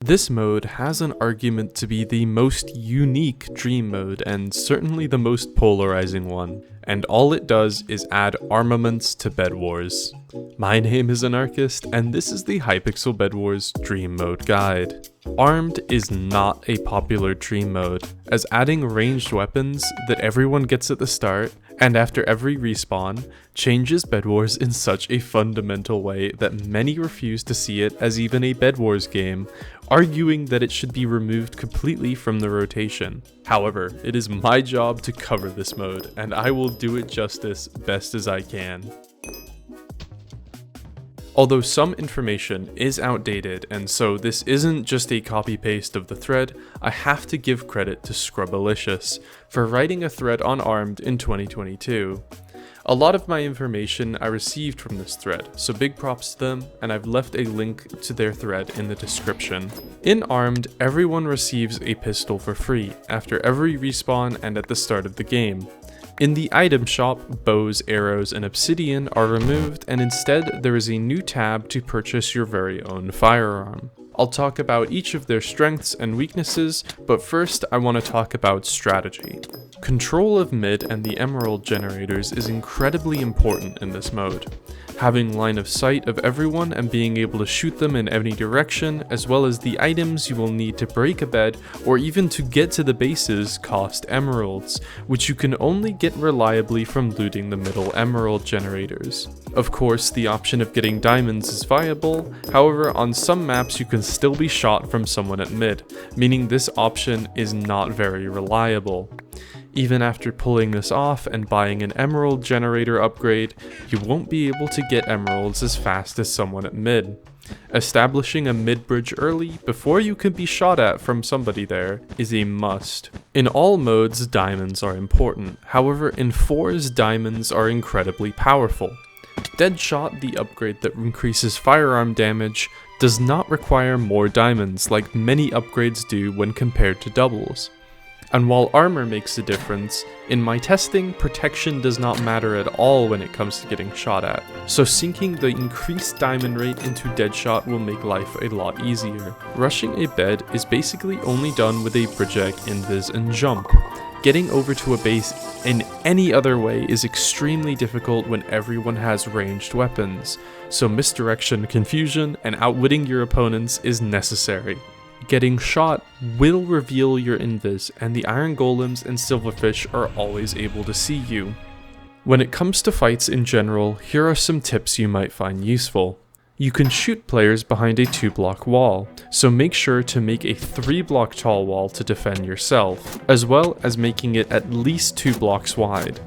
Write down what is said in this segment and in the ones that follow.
This mode has an argument to be the most unique dream mode and certainly the most polarizing one, and all it does is add armaments to Bedwars. My name is Anarchist, and this is the Hypixel Bedwars Dream Mode Guide. Armed is not a popular dream mode, as adding ranged weapons that everyone gets at the start and after every respawn changes Bedwars in such a fundamental way that many refuse to see it as even a Bedwars game, arguing that it should be removed completely from the rotation. However, it is my job to cover this mode, and I will do it justice best as I can. Although some information is outdated, and so this isn't just a copy-paste of the thread, I have to give credit to Scrubbalicious for writing a thread on Armed in 2022. A lot of my information I received from this thread, so big props to them, and I've left a link to their thread in the description. In Armed, everyone receives a pistol for free after every respawn and at the start of the game. In the item shop, bows, arrows, and obsidian are removed, and instead there is a new tab to purchase your very own firearm. I'll talk about each of their strengths and weaknesses, but first I want to talk about strategy. Control of mid and the emerald generators is incredibly important in this mode. Having line of sight of everyone and being able to shoot them in any direction, as well as the items you will need to break a bed or even to get to the bases cost emeralds, which you can only get reliably from looting the middle emerald generators. Of course, the option of getting diamonds is viable, however on some maps you can still be shot from someone at mid, meaning this option is not very reliable. Even after pulling this off and buying an emerald generator upgrade, you won't be able to get emeralds as fast as someone at mid. Establishing a mid bridge early before you can be shot at from somebody there is a must. In all modes, diamonds are important, however in 4s diamonds are incredibly powerful. Deadshot, the upgrade that increases firearm damage, does not require more diamonds like many upgrades do when compared to doubles. And while armor makes a difference, in my testing, protection does not matter at all when it comes to getting shot at, so sinking the increased diamond rate into Deadshot will make life a lot easier. Rushing a bed is basically only done with a bridgeac, invis, and jump. Getting over to a base in any other way is extremely difficult when everyone has ranged weapons, so misdirection, confusion, and outwitting your opponents is necessary. Getting shot will reveal your invis, and the iron golems and silverfish are always able to see you. When it comes to fights in general, here are some tips you might find useful. You can shoot players behind a 2-block wall, so make sure to make a 3-block tall wall to defend yourself, as well as making it at least 2 blocks wide.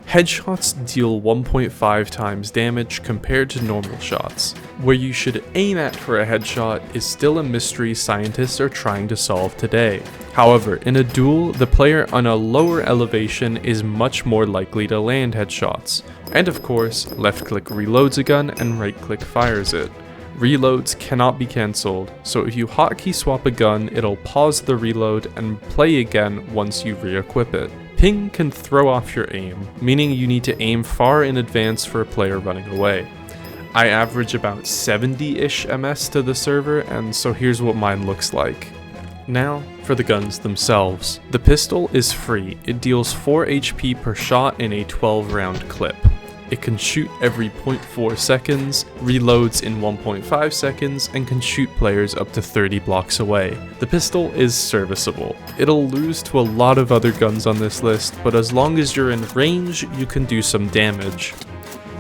Headshots deal 1.5 times damage compared to normal shots. Where you should aim at for a headshot is still a mystery scientists are trying to solve today. However, in a duel, the player on a lower elevation is much more likely to land headshots. And of course, left click reloads a gun and right click fires it. Reloads cannot be cancelled, so if you hotkey swap a gun, it'll pause the reload and play again once you re-equip it. Ping can throw off your aim, meaning you need to aim far in advance for a player running away. I average about 70-ish MS to the server, and so here's what mine looks like. Now, for the guns themselves. The pistol is free. It deals 4 HP per shot in a 12-round clip. It can shoot every 0.4 seconds, reloads in 1.5 seconds, and can shoot players up to 30 blocks away. The pistol is serviceable. It'll lose to a lot of other guns on this list, but as long as you're in range, you can do some damage.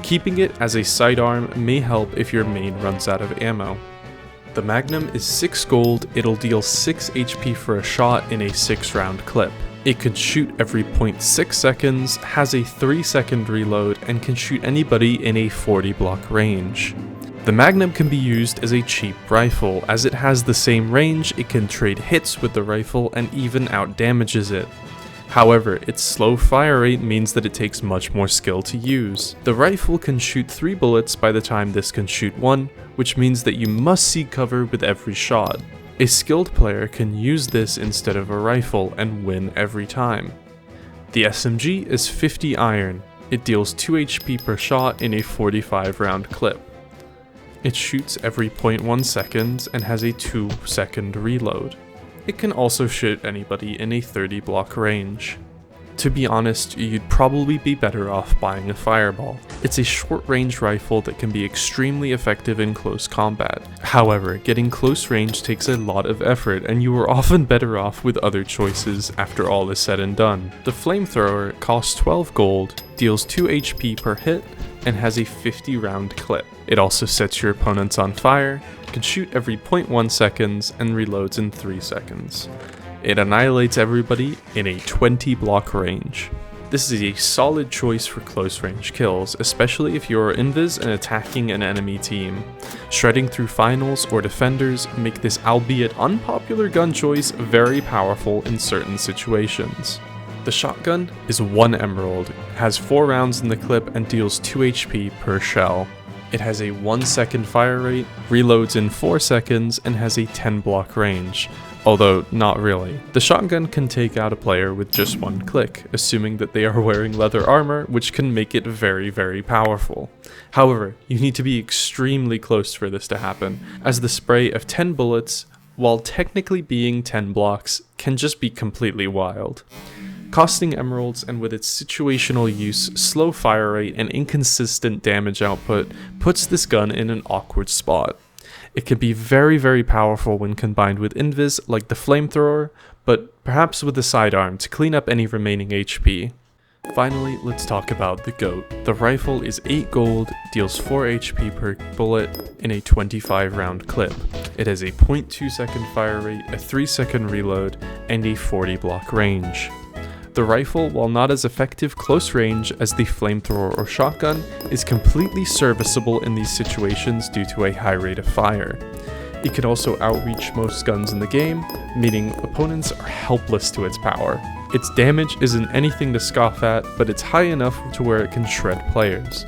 Keeping it as a sidearm may help if your main runs out of ammo. The Magnum is 6 gold, it'll deal 6 HP for a shot in a 6-round clip. It can shoot every 0.6 seconds, has a 3-second reload, and can shoot anybody in a 40-block range. The Magnum can be used as a cheap rifle, as it has the same range, it can trade hits with the rifle, and even outdamages it. However, its slow fire rate means that it takes much more skill to use. The rifle can shoot 3 bullets by the time this can shoot 1, which means that you must seek cover with every shot. A skilled player can use this instead of a rifle and win every time. The SMG is 50 iron. It deals 2 HP per shot in a 45-round clip. It shoots every 0.1 seconds and has a 2-second reload. It can also shoot anybody in a 30 block range. To be honest, you'd probably be better off buying a Fireball. It's a short-range rifle that can be extremely effective in close combat. However, getting close range takes a lot of effort, and you are often better off with other choices after all is said and done. The Flamethrower costs 12 gold, deals 2 HP per hit, and has a 50 round clip. It also sets your opponents on fire, can shoot every 0.1 seconds, and reloads in 3 seconds. It annihilates everybody in a 20 block range. This is a solid choice for close range kills, especially if you are invis and attacking an enemy team. Shredding through finals or defenders make this albeit unpopular gun choice very powerful in certain situations. The shotgun is 1 emerald, has 4 rounds in the clip and deals 2 HP per shell. It has a 1 second fire rate, reloads in 4 seconds, and has a 10 block range. Although, not really. The shotgun can take out a player with just 1 click, assuming that they are wearing leather armor, which can make it very powerful. However, you need to be extremely close for this to happen, as the spray of 10 bullets, while technically being 10 blocks, can just be completely wild. Costing emeralds and with its situational use, slow fire rate, and inconsistent damage output puts this gun in an awkward spot. It can be very powerful when combined with invis like the Flamethrower, but perhaps with the sidearm to clean up any remaining HP. Finally, let's talk about the GOAT. The rifle is 8 gold, deals 4 HP per bullet in a 25 round clip. It has a 0.2 second fire rate, a 3 second reload, and a 40 block range. The rifle, while not as effective close range as the Flamethrower or shotgun, is completely serviceable in these situations due to a high rate of fire. It can also outreach most guns in the game, meaning opponents are helpless to its power. Its damage isn't anything to scoff at, but it's high enough to where it can shred players.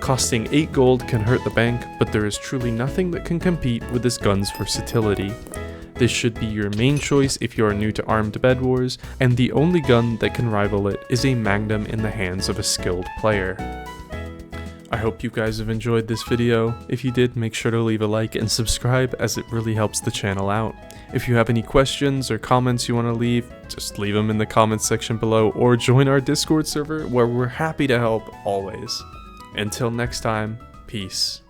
Costing 8 gold can hurt the bank, but there is truly nothing that can compete with this gun's versatility. This should be your main choice if you are new to armed Bedwars, and the only gun that can rival it is a Magnum in the hands of a skilled player. I hope you guys have enjoyed this video. If you did, make sure to leave a like and subscribe, as it really helps the channel out. If you have any questions or comments you want to leave, just leave them in the comments section below, or join our Discord server where we're happy to help always. Until next time, peace.